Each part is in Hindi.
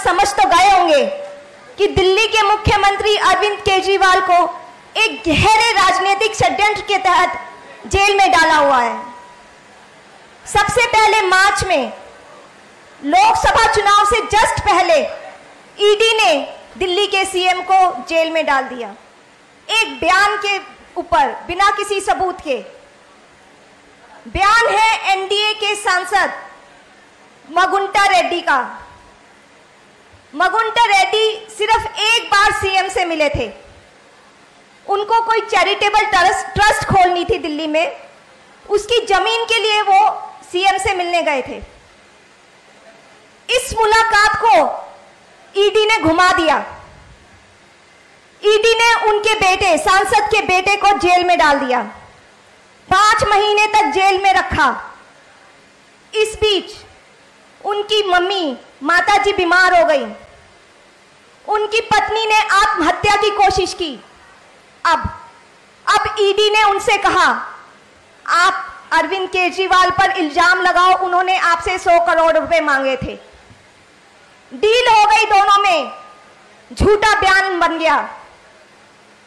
समझ तो गए होंगे कि दिल्ली के मुख्यमंत्री अरविंद केजरीवाल को एक गहरे राजनीतिक षड्यंत्र के तहत जेल में डाला हुआ है। सबसे पहले मार्च में लोकसभा चुनाव से जस्ट पहले ईडी ने दिल्ली के सीएम को जेल में डाल दिया, एक बयान के ऊपर, बिना किसी सबूत के। बयान है एनडीए के सांसद मगुंटा रेड्डी का। मगुंटा रेड्डी सिर्फ एक बार सीएम से मिले थे। उनको कोई चैरिटेबल ट्रस्ट खोलनी थी दिल्ली में, उसकी जमीन के लिए वो सीएम से मिलने गए थे। इस मुलाकात को ईडी ने घुमा दिया। ईडी ने उनके बेटे, सांसद के बेटे को जेल में डाल दिया, 5 महीने तक जेल में रखा। इस बीच उनकी मम्मी, माताजी बीमार हो गई। उनकी पत्नी ने आत्महत्या की कोशिश की। अब ईडी ने उनसे कहा, आप अरविंद केजरीवाल पर इल्जाम लगाओ, उन्होंने आपसे 100 करोड़ रुपए मांगे थे। डील हो गई दोनों में, झूठा बयान बन गया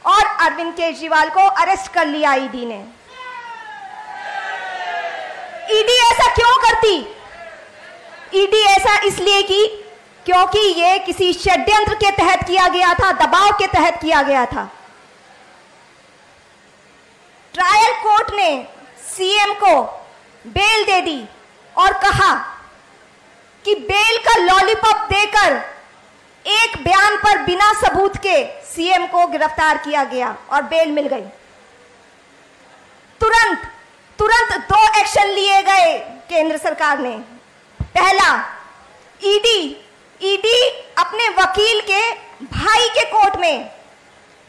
और अरविंद केजरीवाल को अरेस्ट कर लिया ईडी ने। ईडी ऐसा क्यों करती? ईडी ऐसा इसलिए की क्योंकि ये किसी षड्यंत्र के तहत किया गया था, दबाव के तहत किया गया था। ट्रायल कोर्ट ने सीएम को बेल दे दी और कहा कि बेल का लॉलीपॉप देकर एक बयान पर बिना सबूत के सीएम को गिरफ्तार किया गया और बेल मिल गई। तुरंत 2 एक्शन लिए गए केंद्र सरकार ने। पहला, ईडी अपने वकील के भाई के कोर्ट में,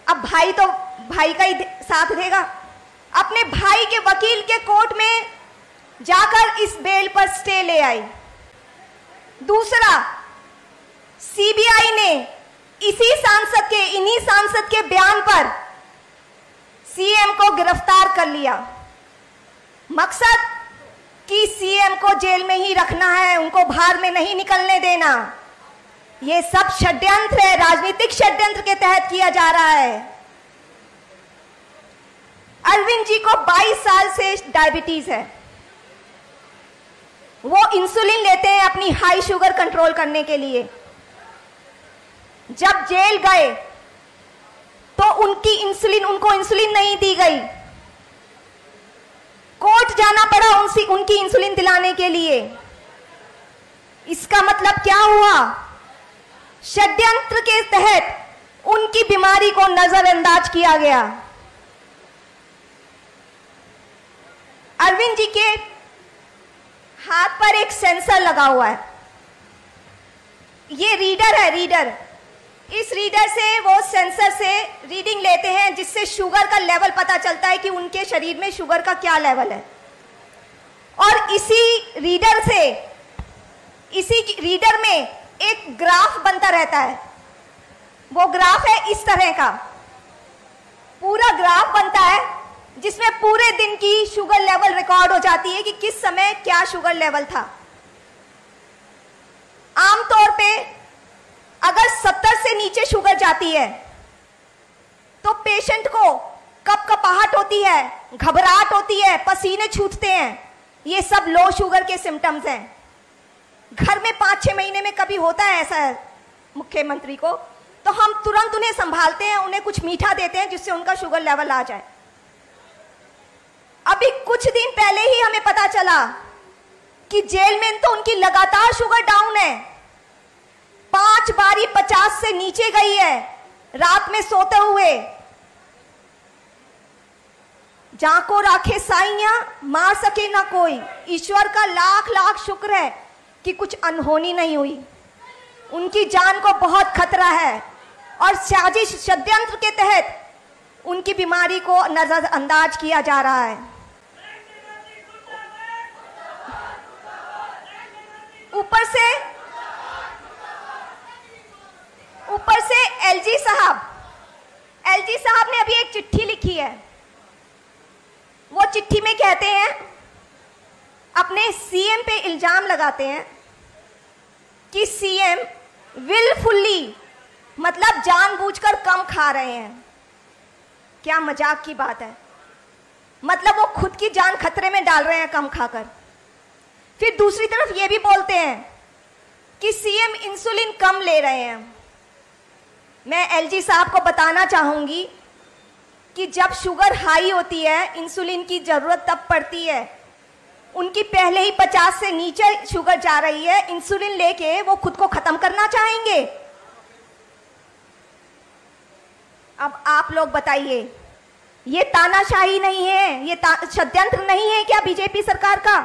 अब भाई तो भाई का ही साथ देगा, अपने भाई के वकील के कोर्ट में जाकर इस बेल पर स्टे ले आई। दूसरा, सीबीआई ने इन्हीं सांसद के बयान पर सीएम को गिरफ्तार कर लिया। मकसद कि सीएम को जेल में ही रखना है, उनको बाहर में नहीं निकलने देना। ये सब षड्यंत्र है, राजनीतिक षड्यंत्र के तहत किया जा रहा है। अरविंद जी को 22 साल से डायबिटीज है। वो इंसुलिन लेते हैं अपनी हाई शुगर कंट्रोल करने के लिए। जब जेल गए तो उनको इंसुलिन नहीं दी गई। कोर्ट जाना पड़ा उनकी इंसुलिन दिलाने के लिए। इसका मतलब क्या हुआ? षड्यंत्र के तहत उनकी बीमारी को नजरअंदाज किया गया। अरविंद जी के हाथ पर एक सेंसर लगा हुआ है। ये रीडर है, रीडर। इस रीडर से, वो सेंसर से रीडिंग लेते हैं, जिससे शुगर का लेवल पता चलता है कि उनके शरीर में शुगर का क्या लेवल है। और इसी रीडर में एक ग्राफ बनता रहता है। वो ग्राफ है इस तरह का, पूरा ग्राफ बनता है जिसमें पूरे दिन की शुगर लेवल रिकॉर्ड हो जाती है कि किस समय क्या शुगर लेवल था। आमतौर पे अगर 70 से नीचे शुगर जाती है तो पेशेंट को कपकपाहट होती है, घबराहट होती है, पसीने छूटते हैं। ये सब लो शुगर के सिम्टम्स हैं। घर में 5-6 महीने में कभी होता है ऐसा मुख्यमंत्री को, तो हम तुरंत उन्हें संभालते हैं, उन्हें कुछ मीठा देते हैं जिससे उनका शुगर लेवल आ जाए। अभी कुछ दिन पहले ही हमें पता चला कि जेल में तो उनकी लगातार शुगर डाउन है। 5 बारी 50 से नीचे गई है रात में सोते हुए। जाको राखे साइयां, मार सके ना कोई। ईश्वर का लाख लाख शुक्र है कि कुछ अनहोनी नहीं हुई। उनकी जान को बहुत खतरा है और साजिश, षड्यंत्र के तहत उनकी बीमारी को नजरअंदाज किया जा रहा है। ऊपर से एलजी साहब ने अभी एक चिट्ठी लिखी है। वो चिट्ठी में कहते हैं, अपने सीएम पे इल्जाम लगाते हैं कि सीएम विलफुल्ली मतलब जानबूझकर कम खा रहे हैं। क्या मजाक की बात है। मतलब वो खुद की जान खतरे में डाल रहे हैं कम खाकर। फिर दूसरी तरफ ये भी बोलते हैं कि सीएम इंसुलिन कम ले रहे हैं। मैं एलजी साहब को बताना चाहूंगी कि जब शुगर हाई होती है इंसुलिन की जरूरत तब पड़ती है। उनकी पहले ही 50 से नीचे शुगर जा रही है, इंसुलिन लेके वो खुद को खत्म करना चाहेंगे। अब आप लोग बताइए, ये तानाशाही नहीं है, ये षड्यंत्र नहीं है क्या बीजेपी सरकार का?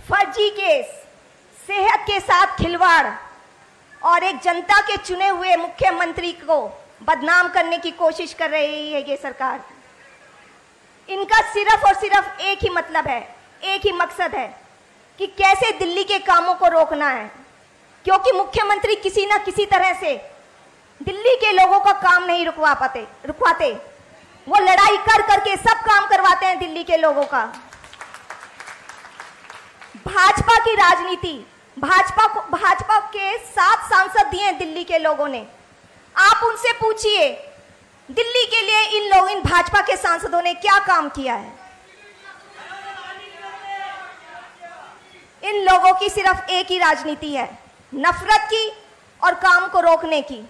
फर्जी केस, सेहत के साथ खिलवाड़ और एक जनता के चुने हुए मुख्यमंत्री को बदनाम करने की कोशिश कर रही है ये सरकार। इनका सिर्फ और सिर्फ एक ही मतलब है, एक ही मकसद है कि कैसे दिल्ली के कामों को रोकना है। क्योंकि मुख्यमंत्री किसी ना किसी तरह से दिल्ली के लोगों का काम नहीं रुकवाते। वो लड़ाई कर करके सब काम करवाते हैं दिल्ली के लोगों का। भाजपा की राजनीति, भाजपा के 7 सांसद दिए दिल्ली के लोगों ने। आप उनसे पूछिए दिल्ली के लिए इन भाजपा के सांसदों ने क्या काम किया है। इन लोगों की सिर्फ एक ही राजनीति है, नफरत की और काम को रोकने की।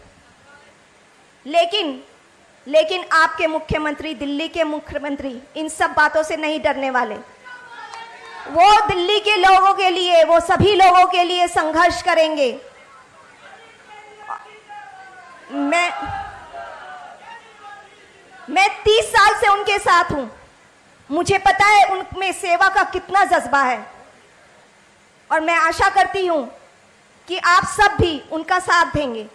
लेकिन आपके मुख्यमंत्री, दिल्ली के मुख्यमंत्री इन सब बातों से नहीं डरने वाले। वो दिल्ली के लोगों के लिए, वो सभी लोगों के लिए संघर्ष करेंगे। मैं 30 साल से उनके साथ हूं। मुझे पता है उनमें सेवा का कितना जज्बा है और मैं आशा करती हूं कि आप सब भी उनका साथ देंगे।